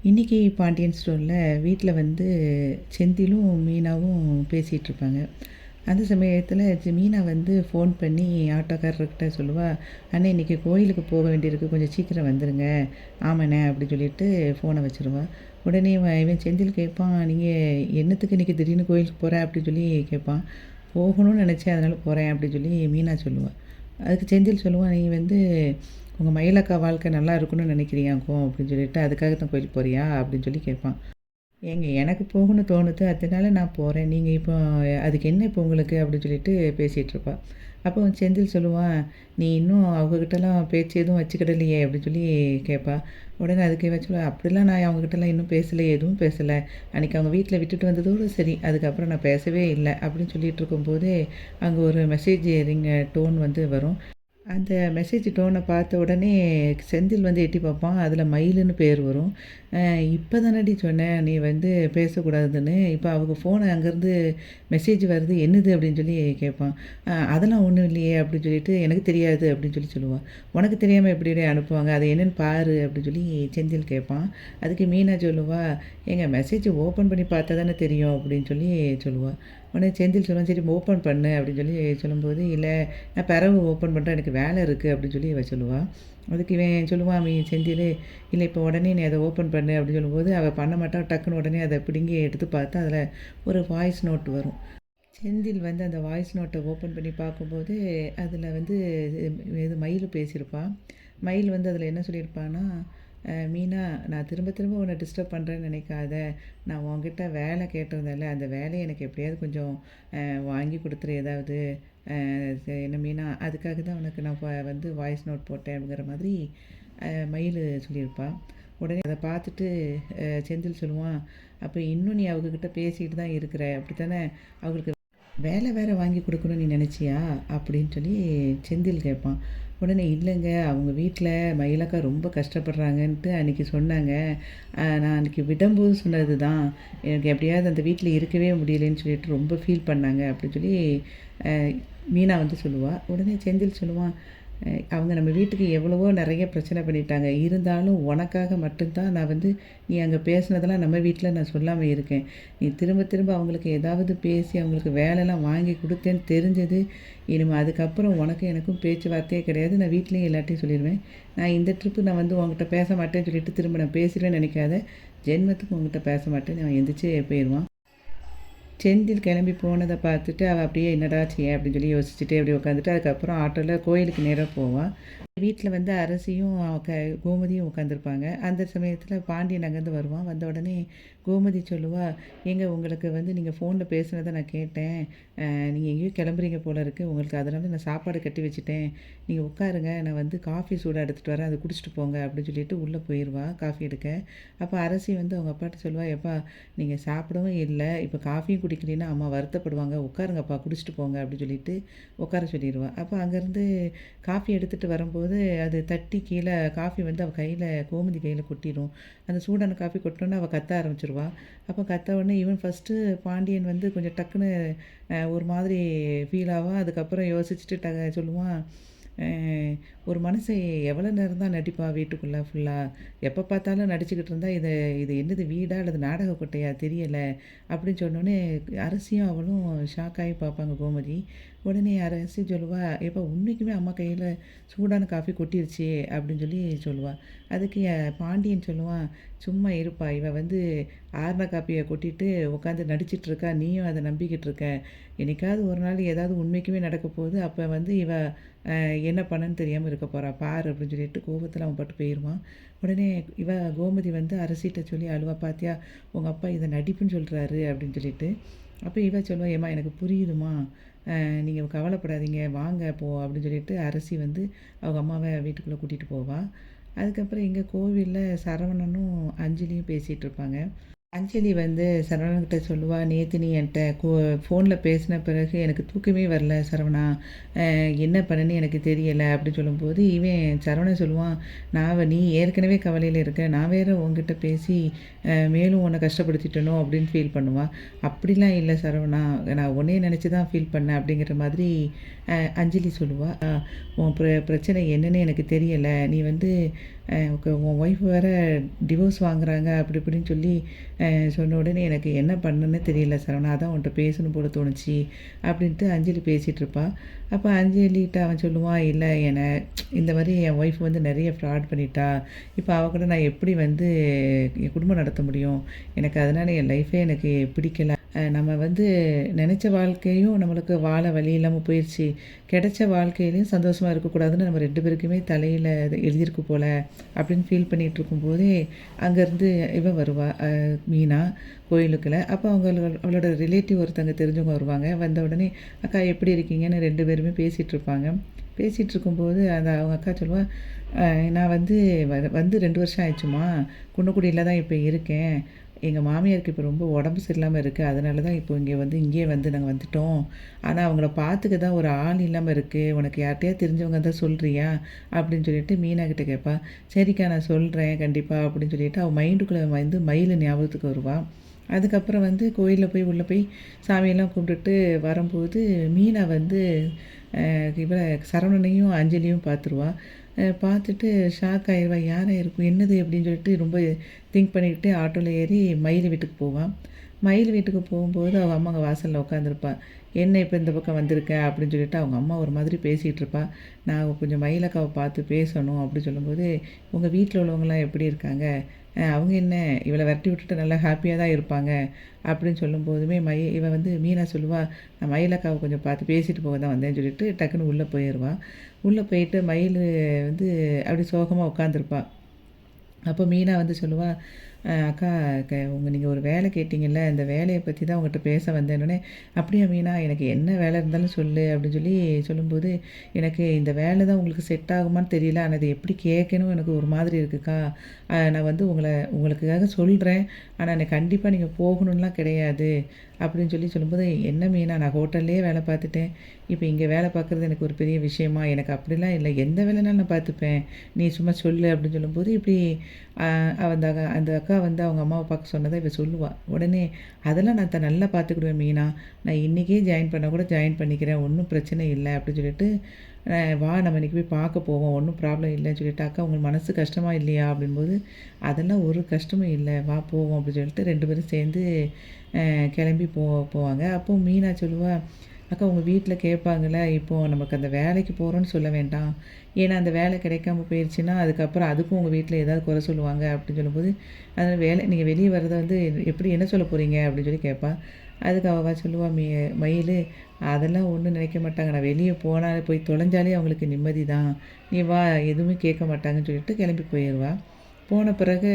இன்றைக்கி பாண்டியன் ஸ்டோரில் வீட்டில் வந்து செந்திலும் மீனாவும் பேசிகிட்ருப்பாங்க. அந்த சமயத்தில் மீனா வந்து ஃபோன் பண்ணி ஆட்டோக்காரர்கிட்ட சொல்லுவா, அண்ணே இன்றைக்கி கோயிலுக்கு போக வேண்டியிருக்கு, கொஞ்சம் சீக்கிரம் வந்துடுங்க. ஆமாண்ணே அப்படி சொல்லிட்டு ஃபோனை வச்சுருவா. உடனே இவன் செந்தில் கேட்பான், நீங்கள் என்னத்துக்கு இன்றைக்கி திடீர்னு கோயிலுக்கு போகிறேன் அப்படின்னு சொல்லி கேட்பான். போகணும்னு நினச்சேன் அதனால் போகிறேன் அப்படின்னு சொல்லி மீனா சொல்லுவாள். அதுக்கு செந்தில் சொல்லுவான், நீ வந்து உங்கள் மயிலக்கா வாழ்க்கை நல்லா இருக்கணும்னு நினைக்கிறியாக்கும் அப்படின்னு சொல்லிட்டு அதுக்காக தான் கோயிலுக்கு போறியா அப்படின்னு சொல்லி கேட்பான். ஏங்க எனக்கு போகணும்னு தோணுது அதனால நான் போகிறேன், நீங்கள் இப்போ அதுக்கு என்ன இப்போ உங்களுக்கு அப்படின்னு சொல்லிட்டு பேசிகிட்டு இருப்பா. அப்போ செந்தில் சொல்லுவான், நீ இன்னும் அவங்கக்கிட்டலாம் பேச்சு எதுவும் வச்சுக்கிடலையே அப்படின்னு சொல்லி கேட்பா. உடனே அதுக்கு இவன் சொல்லுவா, அப்படிலாம் நான் அவங்கக்கிட்டலாம் இன்னும் பேசலை, எதுவும் பேசலை. அன்றைக்கி அவங்க வீட்டில் விட்டுட்டு வந்ததோடு சரி, அதுக்கப்புறம் நான் பேசவே இல்லை அப்படின்னு சொல்லிட்டு இருக்கும்போதே அங்கே ஒரு மெசேஜ் டோன் வந்து வரும். அந்த மெசேஜ் டோனை பார்த்த உடனே செந்தில் வந்து எட்டி பார்ப்பான். அதில் மயிலுன்னு பேர் வரும். இப்போ தானடி சொன்னேன் நீ வந்து பேசக்கூடாதுன்னு. இப்போ அவங்க ஃபோனை அங்கேருந்து மெசேஜ் வருது, என்னது அப்படின்னு சொல்லி கேட்பான். அதெல்லாம் ஒன்றும் இல்லையே அப்படின்னு சொல்லிட்டு, எனக்கு தெரியாது அப்படின்னு சொல்லி சொல்லுவாள். உனக்கு தெரியாமல் எப்படி அனுப்புவாங்க, அது என்னென்னு பாரு அப்படின்னு சொல்லி செந்தில் கேட்பான். அதுக்கு மீனா சொல்லுவா, எங்கள் மெசேஜ் ஓப்பன் பண்ணி பார்த்தா தானே தெரியும் அப்படின்னு சொல்லி சொல்லுவாள். உடனே செந்தில் சொல்லுவான், சரி ஓப்பன் பண்ணு அப்படின்னு சொல்லி சொல்லும்போது, இல்லை நான் பிறகு ஓப்பன் பண்ணுறேன், எனக்கு வேலை இருக்குது அப்படின்னு சொல்லி இவள் சொல்லுவாள். அதுக்கு இவன் சொல்லுவான் செந்தில், இல்லை இப்போ உடனே நீ அதை ஓப்பன் பண்ணு அப்படின்னு சொல்லும்போது அவள் பண்ண மாட்டான். டக்குன்னு உடனே அதை பிடுங்கி எடுத்து பார்த்தா அதில் ஒரு வாய்ஸ் நோட் வரும். செந்தில் வந்து அந்த வாய்ஸ் நோட்டை ஓப்பன் பண்ணி பார்க்கும்போது அதில் வந்து இது மயில் பேசியிருப்பான். மயில் வந்து அதில் என்ன சொல்லியிருப்பான்னா, மீனா நான் திரும்ப திரும்ப உன்னை டிஸ்டர்ப் பண்ணுறேன்னு நினைக்காத, நான் உன்கிட்ட வேலை கேட்டிருந்தேன்ல, அந்த வேலையை எனக்கு எப்படியாவது கொஞ்சம் வாங்கி கொடுத்துரு ஏதாவது. என்ன மீனா, அதுக்காக தான் உனக்கு நான் வந்து வாய்ஸ் நோட் போட்டேன் அப்படிங்கிற மாதிரி மயில் சொல்லியிருப்பாள். உடனே அதை பார்த்துட்டு செந்தில் சொல்லுவான், அப்போ இன்னும் நீ அவங்கக்கிட்ட பேசிக்கிட்டு தான் இருக்கிற அப்படி தானே, அவங்களுக்கு வேலை வேறு வாங்கி கொடுக்கணும்னு நீ நினச்சியா அப்படின்னு சொல்லி செந்தில் கேட்பான். உடனே இல்லைங்க, அவங்க வீட்டில் மயிலக்கா ரொம்ப கஷ்டப்படுறாங்கன்ட்டு அன்றைக்கி சொன்னாங்க. நான் அன்றைக்கி விடும்போது சொன்னது தான், எனக்கு எப்படியாவது அந்த வீட்டில் இருக்கவே முடியலைன்னு சொல்லிட்டு ரொம்ப ஃபீல் பண்ணாங்க அப்படின்னு சொல்லி மீனா வந்து சொல்லுவாள். உடனே செந்தில் சொல்லுவான், அவங்க நம்ம வீட்டுக்கு எவ்வளவோ நிறைய பிரச்சனை பண்ணிட்டாங்க, இருந்தாலும் உனக்காக மட்டும்தான் நான் வந்து நீ அங்கே பேசுனதெல்லாம் நம்ம வீட்டில் நான் சொல்லாமல் இருக்கேன். நீ திரும்ப திரும்ப அவங்களுக்கு ஏதாவது பேசி அவங்களுக்கு வேலைலாம் வாங்கி கொடுத்தேன்னு தெரிஞ்சது, இனிமேல் அதுக்கப்புறம் உனக்கும் எனக்கும் பேச்சுவார்த்தையே கிடையாது. நான் வீட்லேயும் எல்லாத்தையும் சொல்லிடுவேன். நான் இந்த ட்ரிப்பு நான் வந்து உங்ககிட்ட பேச மாட்டேன்னு சொல்லிட்டு திரும்ப நான் பேசுகிறேன்னு நினைக்காத, ஜென்மத்துக்கு உங்ககிட்ட பேச மாட்டேன்னு அவன் எந்திரிச்சு போயிடுவான். செந்தில் கிளம்பி போனதை பார்த்துட்டு அவள் அப்படியே என்னடா செய்ய அப்படின்னு சொல்லி யோசிச்சுட்டே அப்படி உட்காந்துட்டு அதுக்கப்புறம் ஆட்டோவில் கோயிலுக்கு நேராக போவாள். வீட்டில் வந்து அரசியும் கோமதியும் உட்காந்துருப்பாங்க. அந்த சமயத்தில் பாண்டியன் அங்கேருந்து வருவான். வந்த உடனே கோமதி சொல்லுவா, ஏங்க உங்களுக்கு வந்து நீங்கள் ஃபோனில் பேசுனதை நான் கேட்டேன், நீங்கள் எங்கேயோ கிளம்புறீங்க போல இருக்குது, உங்களுக்கு அதனால நான் சாப்பாடு கட்டி வச்சுட்டேன், நீங்கள் உட்காருங்க, நான் வந்து காஃபி சூடாக எடுத்துகிட்டு வரேன், அதை குடிச்சிட்டு போங்க அப்படின்னு சொல்லிட்டு உள்ளே போயிடுவா காஃபி எடுக்க. அப்போ அரசி வந்து அவங்க அப்பாட்ட சொல்லுவா, எப்பா நீங்கள் சாப்பிடவும் இல்லை, இப்போ காஃபியும் குடிக்கலைன்னா அம்மா வருத்தப்படுவாங்க, உட்காருங்கப்பா குடிச்சிட்டு போங்க அப்படின்னு சொல்லிட்டு உட்கார சொல்லிடுவா. அப்போ அங்கேருந்து காஃபி எடுத்துகிட்டு வரும்போது அது தட்டி கீழே காஃபி வந்து அவள் கையில் கோமதி கையில் கொட்டிடும். அந்த சூடான காஃபி கொட்டினோன்னே அவள் கத்த ஆரம்பிச்சிருவா. அப்போ கத்த உடனே இவன் ஃபஸ்ட்டு பாண்டியன் வந்து கொஞ்சம் டக்குன்னு ஒரு மாதிரி ஃபீல் ஆவா. அதுக்கப்புறம் யோசிச்சுட்டு சொல்லுவான், ஒரு மனுஷன் எவ்வளோ நேரம் தான் நடிப்பா வீட்டுக்குள்ளே ஃபுல்லாக, எப்போ பார்த்தாலும் நடிச்சுக்கிட்டு இருந்தால் இது இது என்னது வீடா அல்லது நாடக கொட்டையா தெரியலை அப்படின்னு சொன்னோடனே அரசியும் அவளும் ஷாக்காகி பார்ப்பாங்க கோமதி. உடனே அரசி சொல்லுவா, எப்போ உன்னைக்குமே அம்மா கையில் சூடான காஃபி கொட்டிருச்சு அப்படின்னு சொல்லி சொல்லுவாள். அதுக்கு பாண்டியன் சொல்லுவான், சும்மா இருப்பா, இவள் வந்து ஆறுன காப்பியை கொட்டிட்டு உட்காந்து நடிச்சிட்ருக்கா, நீயும் அதை நம்பிக்கிட்டு இருக்க, என்னைக்காவது ஒரு நாள் ஏதாவது உண்மைக்குமே நடக்க போகுது, அப்போ வந்து இவள் என்ன பண்ணன்னு தெரியாமல் இருக்க போகிறா பார் அப்படின்னு சொல்லிட்டு கோபத்தில் அவன் பட்டு போயிடுவான். உடனே கோமதி வந்து அரசிட்ட சொல்லி அழுவா, பாத்தியா உங்கள் அப்பா இதை நடிப்புன்னு சொல்கிறாரு அப்படின்னு சொல்லிட்டு. அப்போ சொல்லுவா, ஏம்மா எனக்கு புரியுதுமா, நீங்கள் கவலைப்படாதீங்க வாங்க போ அப்படின்னு சொல்லிட்டு அரசி வந்து அவங்க அம்மாவை வீட்டுக்குள்ளே கூட்டிகிட்டு போவாள். அதுக்கப்புறம் இங்கே கோவிலில் சரவணனும் அஞ்சலியும் பேசிகிட்டு இருப்பாங்க. அஞ்சலி வந்து சரவணன்கிட்ட சொல்லுவா, நேற்று நீ என்கிட்ட ஃபோனில் பேசின பிறகு எனக்கு தூக்கமே வரல சரவணா, என்ன பண்ணேன்னு எனக்கு தெரியலை அப்படின்னு சொல்லும்போது இவன் சரவணன் சொல்லுவான், நீ ஏற்கனவே கவலையில் இருக்க, நான் வேறு உங்ககிட்ட பேசி மேலும் உன்னை கஷ்டப்படுத்திட்டனோ அப்படின்னு ஃபீல் பண்ணுவான். அப்படிலாம் இல்லை சரவணா, நான் உன்னையே நினச்சி தான் ஃபீல் பண்ணேன் அப்படிங்கிற மாதிரி அஞ்சலி சொல்லுவாள். உன் பிரச்சனை என்னன்னு எனக்கு தெரியலை, நீ வந்து உன் ஒய்ஃப் வேறு டிவோர்ஸ் வாங்குறாங்க அப்படி இப்படின்னு சொல்லி சொன்ன உடனே எனக்கு என்ன பண்ணுன்னு தெரியல சரவணா, அதான் உன்கிட்ட பேசணும் போல தோணுச்சு அப்படின்ட்டு அஞ்சலி பேசிகிட்டு இருப்பா. அப்போ அஞ்சலிகிட்ட அவன் சொல்லுவான், இல்லை இந்த மாதிரி என் ஒய்ஃப் வந்து நிறைய ஃப்ராட் பண்ணிட்டா, இப்போ கூட நான் எப்படி வந்து என் குடும்பம் நடத்த முடியும், எனக்கு அதனால் என் லைஃபே எனக்கு பிடிக்கல. நம்ம வந்து நினச்ச வாழ்க்கையும் நம்மளுக்கு வாழ வழி இல்லாமல் போயிடுச்சு, கிடைச்ச வாழ்க்கையிலையும் சந்தோஷமாக இருக்கக்கூடாதுன்னு நம்ம 2 பேருக்குமே தலையில் எழுதியிருக்கு போல் அப்படின்னு ஃபீல் பண்ணிகிட்டு இருக்கும்போதே அங்கேருந்து இவன் வருவா, மீனா கோயிலுக்குள்ள. அப்போ அவளோட ரிலேட்டிவ் ஒருத்தங்க தெரிஞ்சவங்க வருவாங்க. வந்த உடனே அக்கா எப்படி இருக்கீங்கன்னு 2 பேருமே பேசிகிட்டு இருப்பாங்க. பேசிகிட்டு இருக்கும்போது அவங்க அக்கா சொல்லுவாள், நான் வந்து வந்து 2 வருஷம் ஆயிடுச்சுமா, குன்னக்குடியில் தான் இப்போ இருக்கேன். எங்கள் மாமியாருக்கு இப்போ ரொம்ப உடம்பு சரியில்லாமல் இருக்குது, அதனால தான் இப்போ இங்கேயே வந்து நாங்கள் வந்துட்டோம். ஆனால் அவங்கள பார்த்துக்க தான் ஒரு ஆள் இல்லாமல் இருக்குது, உனக்கு யார்கிட்டயா தெரிஞ்சவங்க தான் சொல்கிறியா அப்படின்னு சொல்லிட்டு மீனா கிட்ட கேட்பா. சரிக்கா நான் சொல்கிறேன் கண்டிப்பாக அப்படின்னு சொல்லிட்டு அவள் மைண்டுக்குள்ளே வந்து மயில் ஞாபகத்துக்கு வருவாள். அதுக்கப்புறம் வந்து கோயிலில் போய் உள்ளே போய் சாமியெல்லாம் கும்பிட்டுட்டு வரும்போது மீனா வந்து இவளை சரவணனையும் அஞ்சலியும் பார்த்துருவா. பார்த்துட்டு ஷாக் ஆயிடுவா, யாராக இருக்கும் என்னது அப்படின்னு சொல்லிட்டு ரொம்ப திங்க் பண்ணிக்கிட்டு ஆட்டோவில் ஏறி மயில் வீட்டுக்கு போவான். மயில் வீட்டுக்கு போகும்போது அவங்க அம்மா அங்கே வாசலில் உட்காந்துருப்பா. என்ன இப்போ இந்த பக்கம் வந்திருக்க அப்படின்னு சொல்லிட்டு அவங்க அம்மா ஒரு மாதிரி பேசிகிட்டு இருப்பா. நான் கொஞ்சம் மயிலக்காவை பார்த்து பேசணும் அப்படின்னு சொல்லும்போது, உங்கள் வீட்டில் உள்ளவங்களாம் எப்படி இருக்காங்க, அவங்க என்ன இவளை விரட்டி விட்டுட்டு நல்லா ஹாப்பியாக தான் இருப்பாங்க அப்படின்னு சொல்லும்போதுமே இவன் வந்து மீனா சொல்லுவாள், நான் மயிலக்காவை கொஞ்சம் பார்த்து பேசிட்டு போக தான் வந்தேன்னு சொல்லிட்டு டக்குன்னு உள்ளே போயிடுவாள். உள்ளே போயிட்டு மயில் வந்து அப்படி சோகமாக உட்காந்துருப்பா. அப்போ மீனா வந்து சொல்லுவாள், அக்கா நீங்கள் ஒரு வேலை கேட்டிங்கல்ல, இந்த வேலையை பற்றி தான் உங்கள்கிட்ட பேச வந்தேன்னொடனே, அப்படியா மீனா, எனக்கு என்ன வேலை இருந்தாலும் சொல்லு அப்படின்னு சொல்லி சொல்லும்போது, எனக்கு இந்த வேலை தான் உங்களுக்கு செட் ஆகுமான்னு தெரியல, ஆனால் அது எப்படி கேட்கணும் எனக்கு ஒரு மாதிரி இருக்குக்கா. நான் வந்து உங்களுக்காக சொல்கிறேன், ஆனால் எனக்கு கண்டிப்பாக நீங்கள் போகணும்லாம் கிடையாது அப்படின்னு சொல்லும்போது, என்ன மீனா, நான் ஹோட்டல்லே வேலை பார்த்துட்டேன், இப்போ இங்கே வேலை பார்க்குறது எனக்கு ஒரு பெரிய விஷயமா, எனக்கு அப்படிலாம் இல்லை, எந்த வேலைனாலும் நான் பார்த்துப்பேன், நீ சும்மா சொல்லு அப்படின்னு சொல்லும்போது, இப்படி அந்த அக்கா வந்து அவங்க அம்மாவை பார்க்க சொன்னதை இவ சொல்லுவாள். உடனே அதெல்லாம் நான் நல்லா பார்த்துக்கிடுவேன் மீனா, நான் இன்றைக்கே ஜாயின் பண்ணால் கூட ஜாயின் பண்ணிக்கிறேன், ஒன்றும் பிரச்சனை இல்லை அப்படின்னு சொல்லிட்டு, வா நம்ம இன்றைக்கி போய் பார்க்க போவோம், ஒன்றும் ப்ராப்ளம் இல்லைன்னு சொல்லிட்டு, அக்கா உங்களுக்கு மனசு கஷ்டமாக இல்லையா அப்படின்போது, அதெல்லாம் ஒரு கஷ்டமும் இல்லை, வா போவோம் அப்படின்னு சொல்லிட்டு 2 பேரும் சேர்ந்து கிளம்பி போவாங்க. அப்போது மீனா சொல்லுவா, அக்கா உங்கள் வீட்டில் கேட்பாங்களே, இப்போது நமக்கு அந்த வேலைக்கு போகிறோன்னு சொல்ல வேண்டாம், ஏன்னா அந்த வேலை கிடைக்காம போயிடுச்சுன்னா அதுக்கப்புறம் அதுக்கும் உங்கள் வீட்டில் ஏதாவது குறை சொல்லுவாங்க அப்படின்னு சொல்லும்போது, அதனால் நீங்கள் வெளியே வர்றதை வந்து எப்படி என்ன சொல்ல போகிறீங்க அப்படின்னு சொல்லி கேட்பா. அதுக்கு அவள் சொல்லுவா, மயில், அதெல்லாம் ஒன்றும் நினைக்க மாட்டாங்க, நான் வெளியே போனாலே போய் தொலைஞ்சாலே அவங்களுக்கு நிம்மதி தான், நீ வா எதுவுமே கேட்க மாட்டாங்கன்னு சொல்லிட்டு கிளம்பி போயிடுவா. போன பிறகு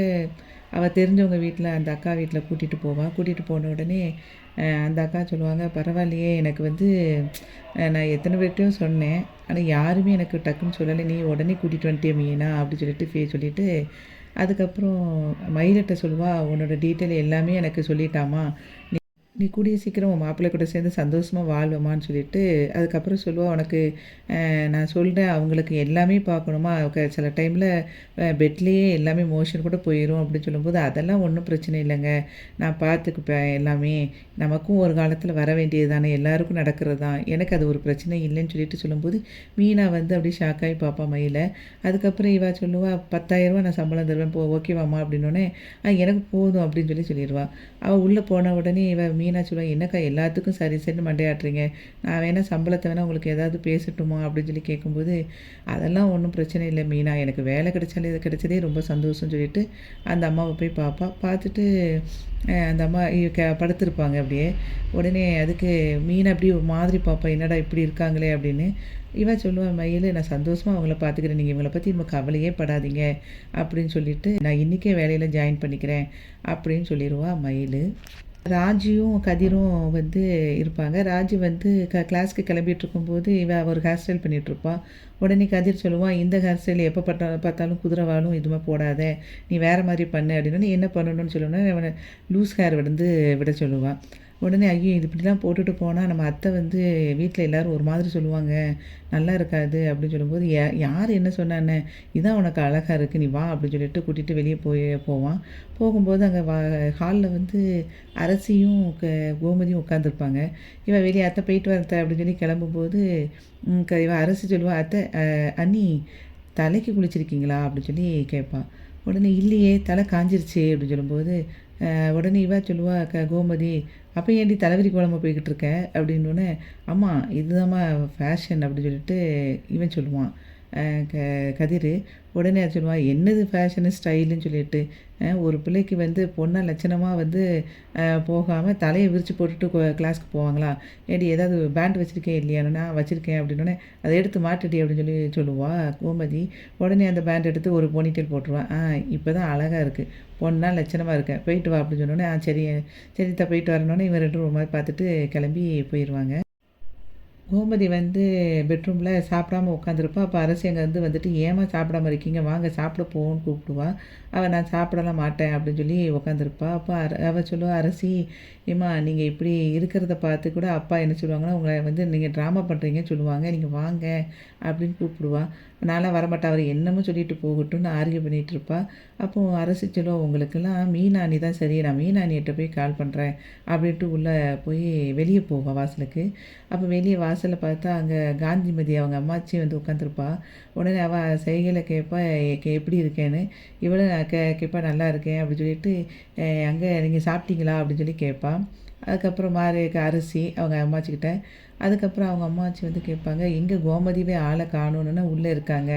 அவள் தெரிஞ்சவங்க வீட்டில் அந்த அக்கா வீட்டில் கூட்டிகிட்டு போவாள். கூட்டிகிட்டு போன உடனே அந்த அக்கா சொல்லுவாங்க, பரவாயில்லையே, எனக்கு வந்து நான் எத்தனை பேர்ட்டையும் சொன்னேன், ஆனால் யாருமே எனக்கு டக்குன்னு சொல்லலை, நீ உடனே கூட்டிகிட்டு வந்துட்டே மீனா அப்படி சொல்லிட்டு அதுக்கப்புறம் மயிலிட்ட சொல்லுவா, உன்னோட டீட்டெயில் எல்லாமே எனக்கு சொல்லிட்டாமா, நீ கூடிய சீக்கிரம் உன் மாப்பிள்ளை கூட சேர்ந்து சந்தோஷமாக வாழ்வமான்னு சொல்லிட்டு அதுக்கப்புறம் சொல்லுவாள், உனக்கு நான் சொல்கிறேன், அவங்களுக்கு எல்லாமே பார்க்கணுமா, சில டைமில் பெட்லேயே எல்லாமே மோஷன் கூட போயிடும் அப்படின்னு சொல்லும்போது, அதெல்லாம் ஒன்றும் பிரச்சனை இல்லைங்க, நான் பார்த்துக்குப்பேன் எல்லாமே, நமக்கும் ஒரு காலத்தில் வர வேண்டியது தானே, எல்லாருக்கும் நடக்கிறது தான், எனக்கு அது ஒரு பிரச்சனை இல்லைன்னு சொல்லிட்டு சொல்லும்போது மீனா வந்து அப்படியே ஷாக்காகி பார்ப்பா மயில. அதுக்கப்புறம் இவா சொல்லுவா, 10,000 நான் சம்பளம் தருவேன், ஓகேவாம்மா அப்படின்னோடனே எனக்கு போதும் அப்படின்னு சொல்லிடுவா. அவள் உள்ளே போன உடனே மீனா சொல்லுவாள், என்னக்கா எல்லாத்துக்கும் சரி சரின்னு மண்டையாட்டுறீங்க, நான் வேணால் சம்பளத்தை வேணால் உங்களுக்கு ஏதாவது பேசட்டுமா அப்படின்னு சொல்லி கேட்கும்போது, அதெல்லாம் ஒன்றும் பிரச்சனை இல்லை மீனா, எனக்கு வேலை கிடைச்சதே ரொம்ப சந்தோஷம்னு சொல்லிட்டு அந்த அம்மாவை போய் பார்த்துட்டு அந்த அம்மா படுத்திருப்பாங்க அப்படியே. உடனே அதுக்கு மீனா அப்படி ஒரு மாதிரி பார்ப்பா, என்னடா இப்படி இருக்காங்களே அப்படின்னு. இவன் சொல்லுவான், மயில், நான் சந்தோஷமாக அவங்கள பார்த்துக்கிறேன், நீங்கள் இவங்களை பற்றி நம்ம கவலையே படாதீங்க அப்படின்னு சொல்லிட்டு, நான் இன்றைக்கே வேலையில் ஜாயின் பண்ணிக்கிறேன் அப்படின்னு சொல்லிடுவா மயில். ராஜியும் கதிரும் வந்து இருப்பாங்க. ராஜி வந்து கிளாஸ்க்கு கிளம்பிட்டு இருக்கும்போது ஒரு ஹேர் ஸ்டைல் பண்ணிகிட்ருப்பா. உடனே கதிர் சொல்லுவான், இந்த ஹேர் ஸ்டைல் எப்போ பார்த்தாலும் குதிரவாலும் இதுவுமே போடாத, நீ வேறு மாதிரி பண்ணு அப்படின்னு. என்ன பண்ணணும்னு சொல்லணும்னா அவனை லூஸ் ஹேர் வந்து விட சொல்லுவான். உடனே ஐயோ இது இப்படிலாம் போட்டுட்டு போனால் நம்ம அத்தை வந்து வீட்டில் எல்லோரும் ஒரு மாதிரி சொல்லுவாங்க, நல்லா இருக்காது அப்படின்னு சொல்லும்போது, யார் என்ன சொன்னான்னு, இதான் உனக்கு அழகாக இருக்குது, நீ வா அப்படின்னு சொல்லிட்டு கூட்டிகிட்டு வெளியே போவான். போகும்போது அங்கே ஹாலில் வந்து அரசியும் கோமதியும் உட்காந்துருப்பாங்க. இவன் வெளியே அத்தை போயிட்டு வரத்த அப்படின்னு சொல்லி கிளம்பும்போது இவன் அரசி சொல்லுவாள், அத்தை அண்ணி தலைக்கு குளிச்சிருக்கீங்களா அப்படின்னு சொல்லி கேட்பான். உடனே இல்லையே தலை காஞ்சிருச்சு அப்படின்னு சொல்லும்போது உடனே இவ சொல்லுவா கோமதி, அப்போ ஏன்டி தலைவிரி கோலமாக போய்கிட்டு இருக்க அப்படின்னோடனே, அம்மா இதுதாம்மா ஃபேஷன் அப்படின்னு சொல்லிட்டு இவன் சொல்லுவான் க கதிர். உடனே அது சொல்லுவான், என்னது ஃபேஷனு ஸ்டைலுன்னு சொல்லிட்டு ஒரு பிள்ளைக்கு வந்து பொண்ணா லட்சணமாக வந்து போகாமல் தலையை விரித்து போட்டுட்டு கிளாஸ்க்கு போவாங்களா? ஏடி ஏதாவது பேண்ட் வச்சுருக்கேன் இல்லையானா? வச்சுருக்கேன் அப்படின்னோடனே அதை எடுத்து மாட்டுடி அப்படின்னு சொல்லி சொல்லுவா கோமதி. உடனே அந்த பேண்ட் எடுத்து ஒரு போனிடெயில் போட்டுருவான். இப்போ தான் அழகாக இருக்குது, பொண்ணா லட்சணமாக இருக்கேன், போயிட்டு வா அப்படின்னு சொன்னோடனே சரி சரித்தா போயிட்டு வரணுன்னே இவன் 2 ஒரு மாதிரி பார்த்துட்டு கிளம்பி போயிடுவாங்க. கோமதி வந்து பெட்ரூமில் சாப்பிடாம உட்காந்துருப்பா. அப்போ அரசி அங்கேருந்து வந்துட்டு ஏம்மா சாப்பிடாம இருக்கீங்க, வாங்க சாப்பிட போவோன்னு கூப்பிடுவா. அவள் நான் சாப்பிடலாம் மாட்டேன் அப்படின்னு சொல்லி உட்காந்துருப்பா. அப்போ அவள் சொல்லுவா, அரசி ஏம்மா நீங்கள் இப்படி இருக்கிறத பார்த்து கூட அப்பா என்ன சொல்லுவாங்கன்னா, உங்களை வந்து நீங்கள் ட்ராமா பண்ணுறீங்கன்னு சொல்லுவாங்க, நீங்கள் வாங்க அப்படின்னு கூப்பிடுவா. நான்லாம் வரமாட்டேன், அவர் என்னமோ சொல்லிட்டு போகட்டும்னு ஆர்கியூ பண்ணிகிட்டு இருப்பா. அப்போது அரசி சொல்லுவா, உங்களுக்கெல்லாம் மீனாணி தான் சரி, நான் மீனாணிகிட்ட போய் கால் பண்ணுறேன் அப்படின்ட்டு உள்ளே போய் வெளியே போவா வாசலுக்கு. அப்போ வெளியே வாசலில் பார்த்தா அங்கே காந்திமதி அவங்க அம்மாச்சி வந்து உட்காந்துருப்பா. உடனே அவள் செய்கையில் கேட்பா, எப்படி இருக்கேன்னு. இவளும் கேட்பா, நல்லா இருக்கேன் அப்படின்னு சொல்லிட்டு அங்கே நீங்கள் சாப்பிட்டீங்களா அப்படின்னு சொல்லி கேட்பா. அதுக்கப்புறம் மாறி அரிசி அவங்க அம்மாச்சிக்கிட்ட. அதுக்கப்புறம் அவங்க அம்மாச்சி வந்து கேட்பாங்க, எங்கே கோமதிவே ஆளை காணோன்னா உள்ளே இருக்காங்க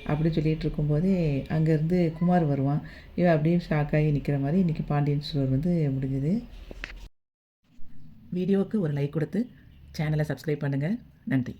அப்படின்னு சொல்லிட்டு இருக்கும்போதே அங்கேருந்து குமார் வருவான். இவன் அப்படியே ஷாக்காகி நிற்கிற மாதிரி இன்றைக்கி பாண்டியன் ஸ்டோர் வந்து முடிஞ்சுது. வீடியோவுக்கு ஒரு லைக் கொடுத்து சேனலை சப்ஸ்கிரைப் பண்ணுங்கள். நன்றி.